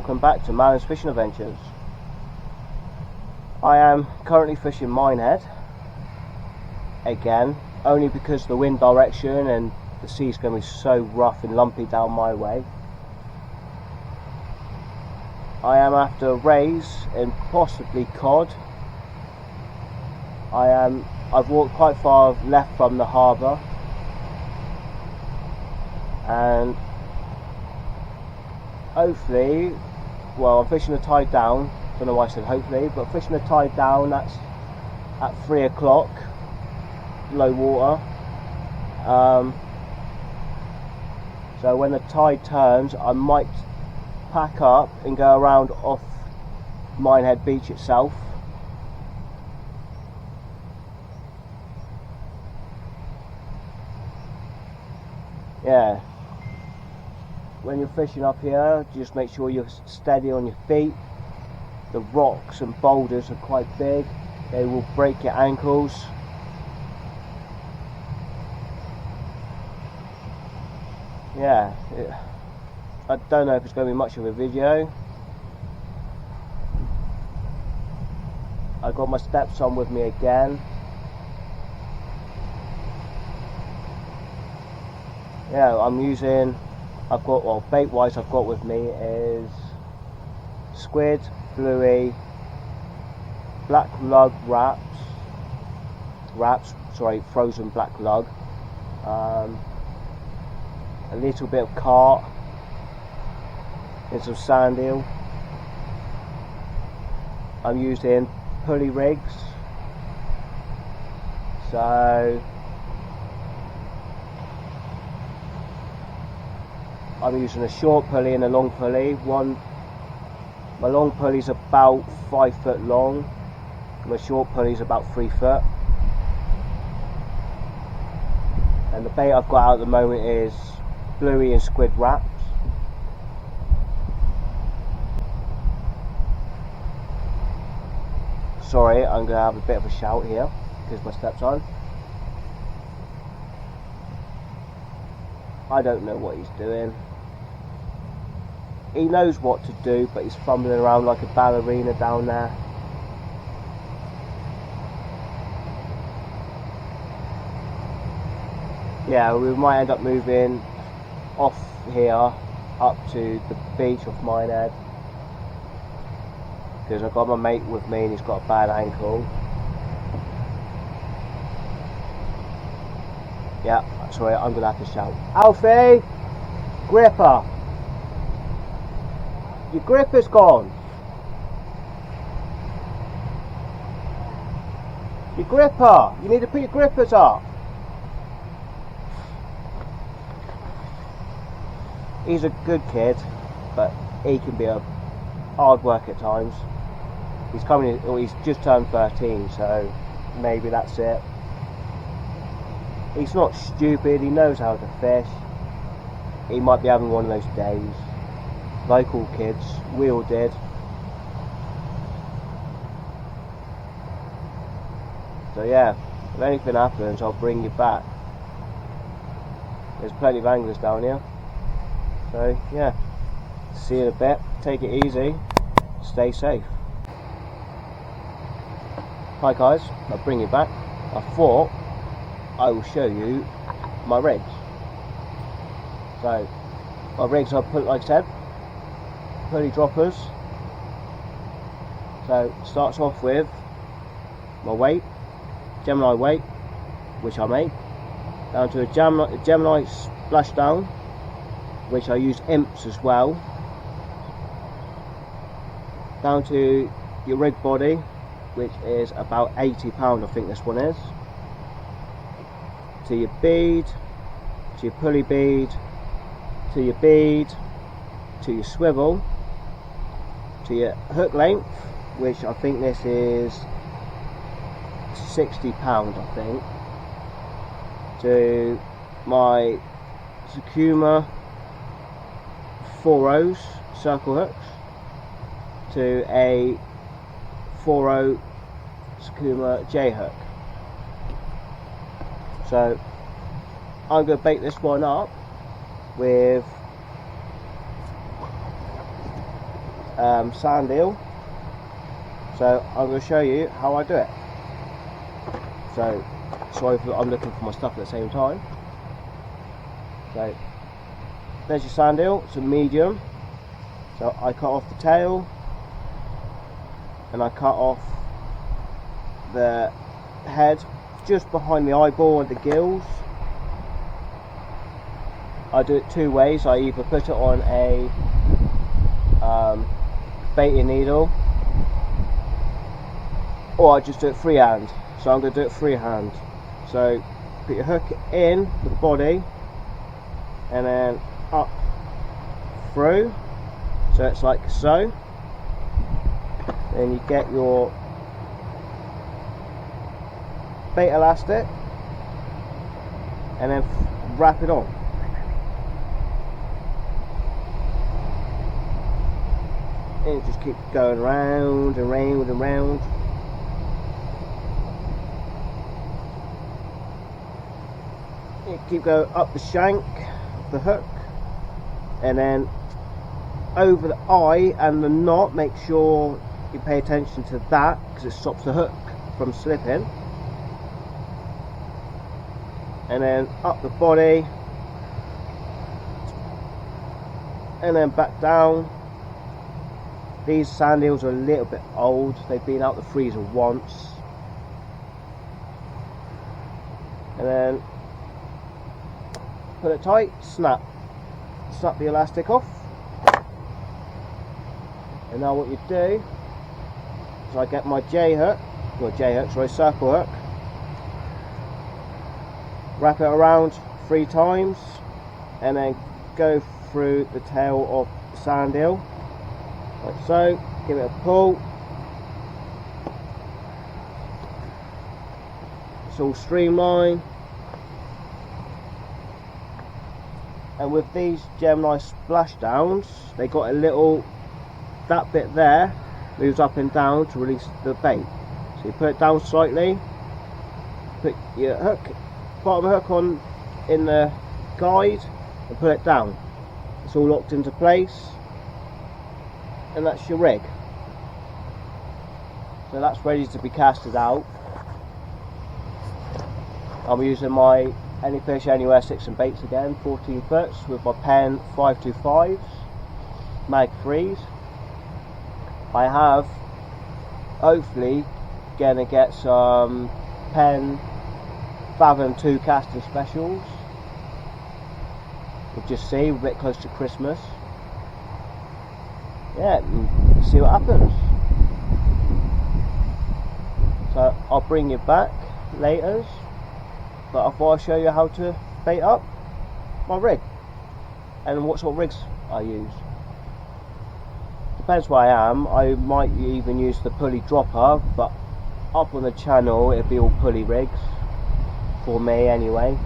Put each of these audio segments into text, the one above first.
welcome back to Man's Fishing Adventures. I am currently fishing minehead again, only because the wind direction and the sea's going to be so rough and lumpy down my way. I am after rays and possibly cod. I've walked quite far left from the harbour, and hopefully, well, I'm fishing the tide down. Don't know why I said hopefully, but fishing the tide down. That's at 3 o'clock, low water. So when the tide turns, I might pack up and go around off Minehead Beach itself. Yeah. When you're fishing up here, just make sure you're steady on your feet. The rocks and boulders are quite big. They will break your ankles. Yeah, I don't know if it's going to be much of a video. I got my stepson with me again. Yeah, bait wise I've got with me is squid, bluey, black lug frozen black lug, a little bit of carp and some sand eel. I'm using pulley rigs, so I'm using a short pulley and a long pulley. My long pulley's about 5 foot long, my short pulley's about 3 foot. And the bait I've got out at the moment is bluey and squid wraps. Sorry, I'm going to have a bit of a shout here because my stepson. I don't know what he's doing. He knows what to do, but he's fumbling around like a ballerina down there. Yeah, we might end up moving off here up to the beach of Minehead, because I've got my mate with me and he's got a bad ankle. Yeah, sorry, I'm going to have to shout. Alfie! Gripper! Your gripper's gone! Your gripper! You need to put your grippers up! He's a good kid, but he can be a hard work at times. He's just turned 13, so maybe that's it. He's not stupid, he knows how to fish. He might be having one of those days, like all kids. We all did. So yeah, if anything happens, I'll bring you back. There's plenty of anglers down here. So yeah, see you in a bit. Take it easy, stay safe. Hi guys, I'll bring you back. I thought I will show you my rigs. So my rigs I've put, like I said, pulley droppers. So starts off with my weight, Gemini weight, which I make, down to a Gemini splashdown, which I use imps as well, down to your rig body, which is about £80, I think this one is, to your bead, to your pulley bead, to your bead, to your swivel, to your hook length, which I think this is £60, I think, to my Sakuma 4.0s circle hooks, to a 4.0 Sakuma J hook. So I'm going to bait this one up with sand eel. So I'm going to show you how I do it. So sorry if I'm looking for my stuff at the same time. So there's your sand eel. It's a medium. So I cut off the tail and I cut off the head just behind the eyeball and the gills. I do it two ways. I either put it on a baiting needle, or I just do it freehand. So I'm going to do it freehand. So put your hook in the body and then up through, so it's like so. Then you get your bait elastic and then wrap it on. And just keep going round and round and round. You keep going up the shank of the hook, and then over the eye and the knot. Make sure you pay attention to that because it stops the hook from slipping. And then up the body, and then back down. These sand eels are a little bit old. They've been out the freezer once. And then put it tight, snap the elastic off. And now what you do is I get my circle hook, wrap it around 3 times, and then go through the tail of the sand eel, like so. Give it a pull. It's all streamlined. And with these Gemini splashdowns, they got a little, that bit there moves up and down to release the bait. So you put it down slightly, put your hook, bottom hook on in the guide, and put it down. It's all locked into place, and that's your rig. So that's ready to be casted out. I'm using my Any Fish Anywhere 6 and baits again, 14 foots with my Penn 525s, mag 3s. I have hopefully gonna get some Penn Fathom 2 casting specials. We'll just see, we're a bit close to Christmas. Yeah, see what happens. So I'll bring you back later, but I thought I'd show you how to bait up my rig and what sort of rigs I use. Depends where I am. I might even use the pulley dropper, but up on the channel it'll be all pulley rigs for me anyway.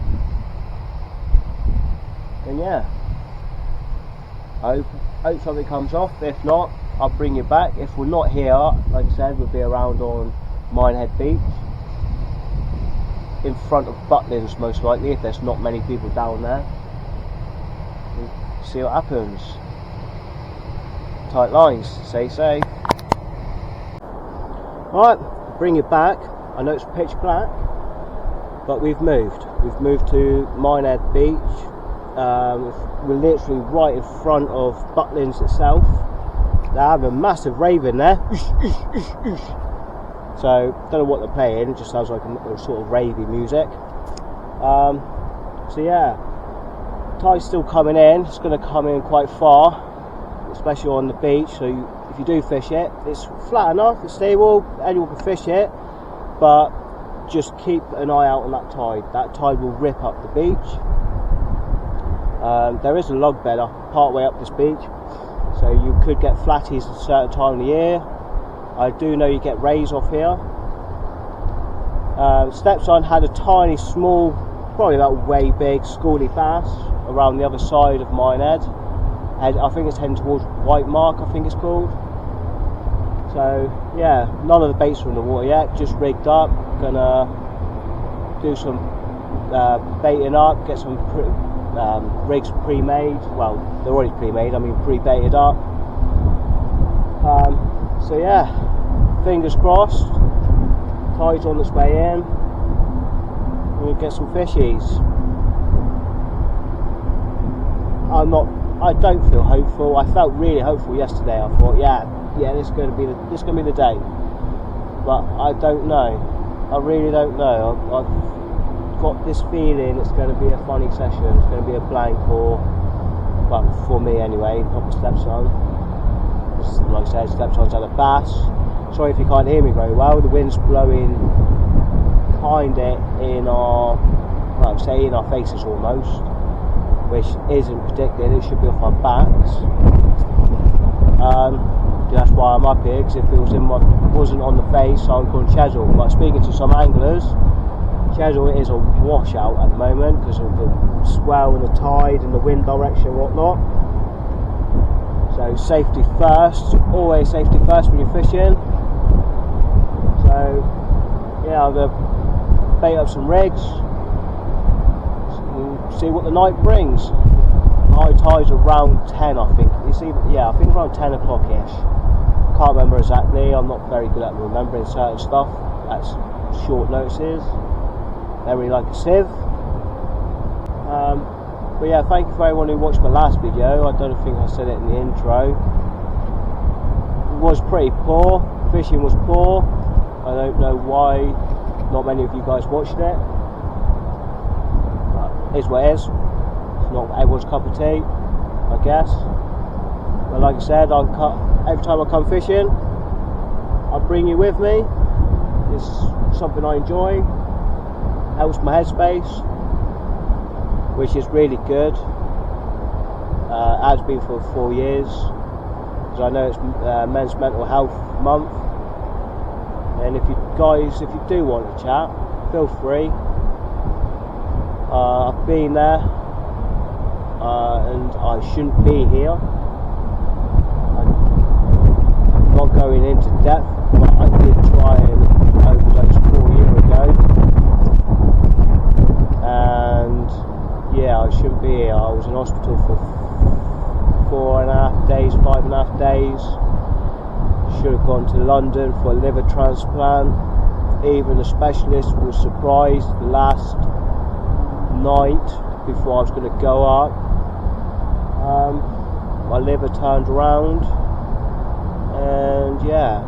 And yeah, I hope something comes off. If not, I'll bring you back. If we're not here, like I said, we'll be around on Minehead Beach, in front of Butlins most likely, if there's not many people down there. We'll see what happens. Tight lines, say. Right, bring it back. I know it's pitch black, but we've moved to Minehead Beach. We're literally right in front of Butlins itself. They're having a massive rave in there. So don't know what they're playing, it just sounds like a sort of ravey music. So yeah, tide's still coming in. It's going to come in quite far, especially on the beach. So if you do fish it, it's flat enough, it's stable, anyone can fish it, but just keep an eye out on that tide. That tide will rip up the beach. There is a log bed part way up this beach, so you could get flatties at a certain time of the year. I do know you get rays off here. Stepson had a tiny, small, probably about way big, schoolie bass around the other side of Minehead. And I think it's heading towards White Mark, I think it's called. So yeah, none of the baits are in the water yet, just rigged up. Gonna do some baiting up, get some rigs pre-made. Well, they're already pre-made, I mean pre-baited up. So yeah, fingers crossed, tide's on its way in, we'll get some fishies. I don't feel hopeful. I felt really hopeful yesterday. I thought, yeah, this is going to be the day. But I don't know. I really don't know. I've got this feeling it's going to be a funny session. It's going to be a blank, or, well, for me anyway, not my stepson. Like I said, stepson's had a bass. Sorry if you can't hear me very well. The wind's blowing kinda in our, well, say in our faces almost, which isn't particularly. It should be off our backs. That's why I'm up here, because if it wasn't on the face, I would go on Chesil. But speaking to some anglers, Chesil is a washout at the moment because of the swell and the tide and the wind direction and whatnot. So safety first, always safety first when you're fishing. So yeah, I'm going to bait up some rigs and see what the night brings. High tide's around 10, I think. I think around 10 o'clock-ish. Can't remember exactly. I'm not very good at remembering certain stuff. That's short notices. Don't really like a sieve. But yeah, thank you for everyone who watched my last video. I don't think I said it in the intro. It was pretty poor. Fishing was poor. I don't know why not many of you guys watched it. But it is what it is. It's not everyone's cup of tea, I guess. But like I said, every time I come fishing, I'll bring you with me. It's something I enjoy. Helps my headspace, which is really good. Has been for 4 years, because I know it's Men's Mental Health Month. And if you do want to chat, feel free. I've been there, and I shouldn't be here. I'm not going into depth, but I did try and overdose 4 years ago. And yeah, I shouldn't be here. I was in hospital for 5.5 days. Should have gone to London for a liver transplant. Even the specialist was surprised the last night before I was going to go up. My liver turned around, and yeah,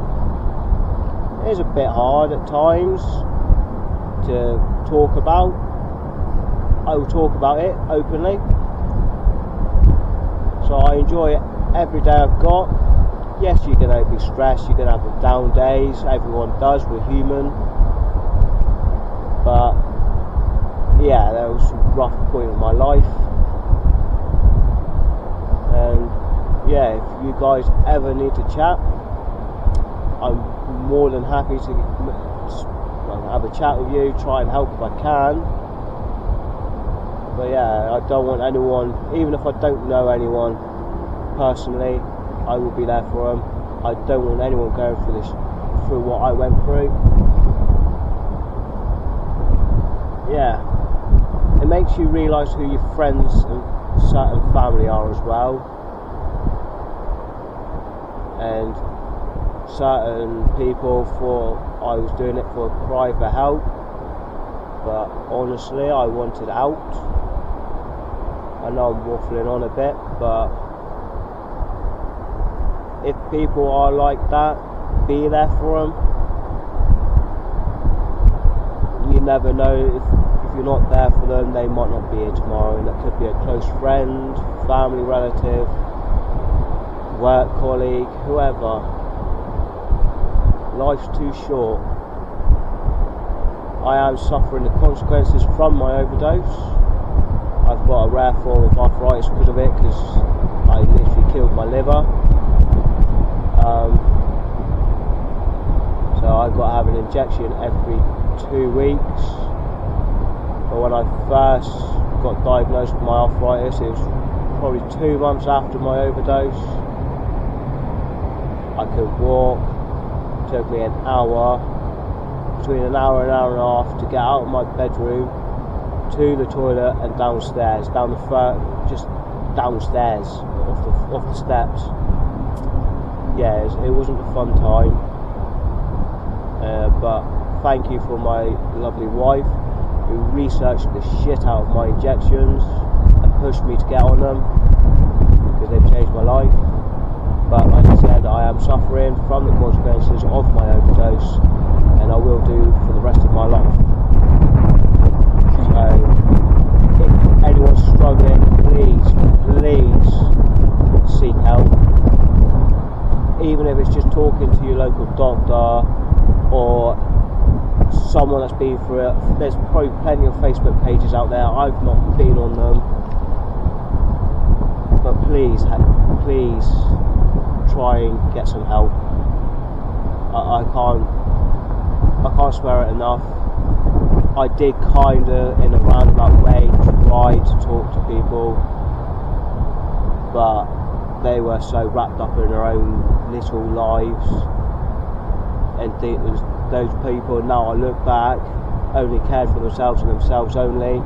it is a bit hard at times to talk about. I will talk about it openly. So I enjoy it every day I've got. Yes, you're going to be stressed, you're going to have down days, everyone does, we're human. But yeah, there was some rough point in my life. And yeah, if you guys ever need to chat, I'm more than happy to have a chat with you, try and help if I can. But yeah, I don't want anyone, even if I don't know anyone personally, I will be there for them. I don't want anyone going through what I went through. Yeah, it makes you realise who your friends and certain family are as well, and certain people thought I was doing it for a cry for help, but honestly I wanted out. I know I'm waffling on a bit, but if people are like that, be there for them. You never know, if you're not there for them, they might not be here tomorrow, and that could be a close friend, family relative, work colleague, whoever. Life's too short. I am suffering the consequences from my overdose. I've got a rare form of arthritis because of it, because I literally killed my liver. So I've got to have an injection every 2 weeks. But when I first got diagnosed with my arthritis, it was probably 2 months after my overdose. I could walk. It took me an hour, between an hour and an half, to get out of my bedroom to the toilet and downstairs, just downstairs, off the steps. yeah, it wasn't a fun time. But thank you for my lovely wife who researched the shit out of my injections and pushed me to get on them, because they've changed my life. But like I said, I am suffering from the consequences of my overdose, and I will do for the rest of my life. So if anyone's struggling, please seek help. Even if it's just talking to your local doctor or someone that's been through it. There's probably plenty of Facebook pages out there. I've not been on them, but please try and get some help. I can't swear it enough. I did kinda, in a roundabout way, try to talk to people, but they were so wrapped up in their own little lives, and those people, now I look back, only cared for themselves and themselves only.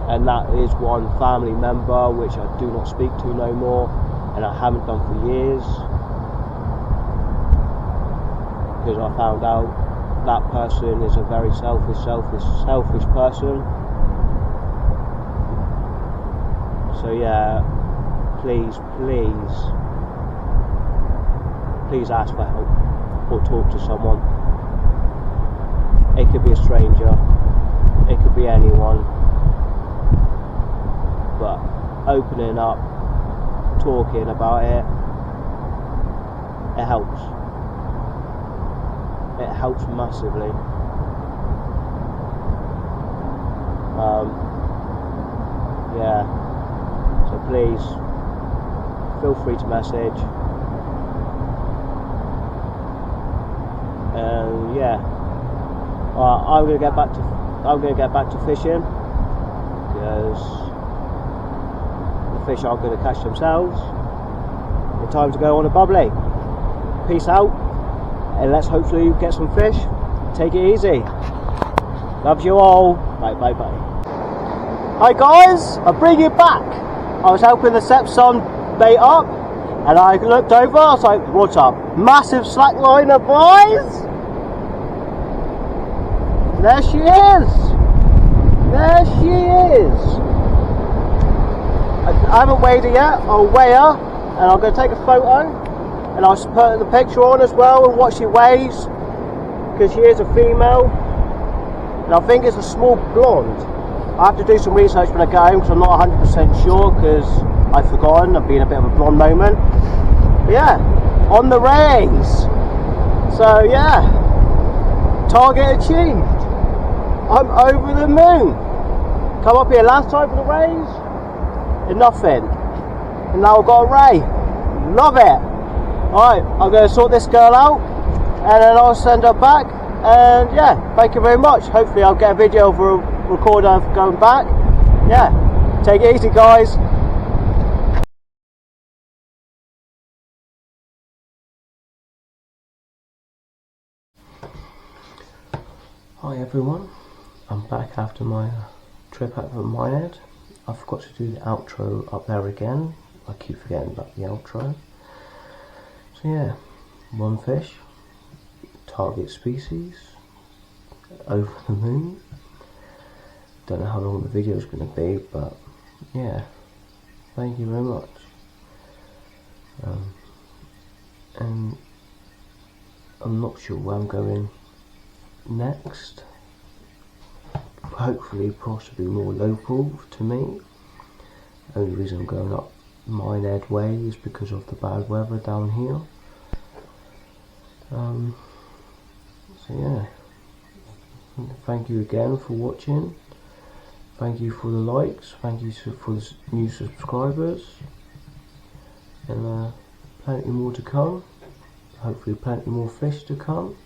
And that is one family member which I do not speak to no more, and I haven't done for years, because I found out that person is a very selfish person. So yeah, please ask for help or talk to someone. It could be a stranger, it could be anyone, but opening up, talking about it helps. It helps massively. Yeah, so please feel free to message. And yeah, I'm gonna get back to fishing, because the fish aren't going to catch themselves. It's time to go on a bubbly. Peace out, and let's hopefully get some fish. Take it easy. Love you all. Bye. Hi guys, I bring you back. I was helping the stepson bait up, and I looked over. I was like, "What's up? Massive slack liner, boys!" There she is. I haven't weighed her yet. I'll weigh her, and I'm going to take a photo, and I'll put the picture on as well and what she weighs, because she is a female, and I think it's a small blonde. I have to do some research when I go home, because I'm not 100% sure, because I've forgotten. I've been a bit of a blonde moment. But yeah, on the raise. So yeah, target achieved. I'm over the moon. Come up here last time for the raise, and nothing. And now I've got a ray. Love it. Alright, I'm going to sort this girl out, and then I'll send her back. And yeah, thank you very much. Hopefully I'll get a video of a recorder of going back. Yeah, take it easy guys. Hi everyone, I'm back after my trip out of minehead. I forgot to do the outro up there again. I keep forgetting about the outro. So yeah, one fish, target species, over the moon. Don't know how long the video is going to be, but yeah, thank you very much. And I'm not sure where I'm going next. Hopefully possibly more local to me. The only reason I'm going up Minehead Way is because of the bad weather down here. So yeah, thank you again for watching. Thank you for the likes, thank you for the new subscribers, and plenty more to come. Hopefully plenty more fish to come.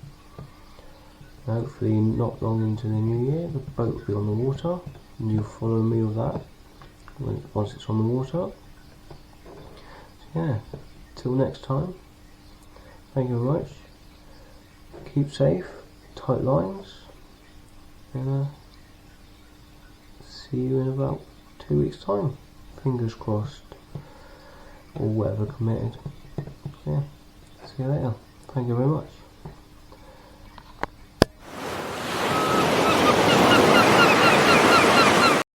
Hopefully not long into the new year the boat will be on the water, and you'll follow me with that once it's on the water. So yeah, till next time, thank you very much, keep safe, tight lines, and see you in about 2 weeks time, fingers crossed. or weather committed. Yeah, see you later. Thank you very much.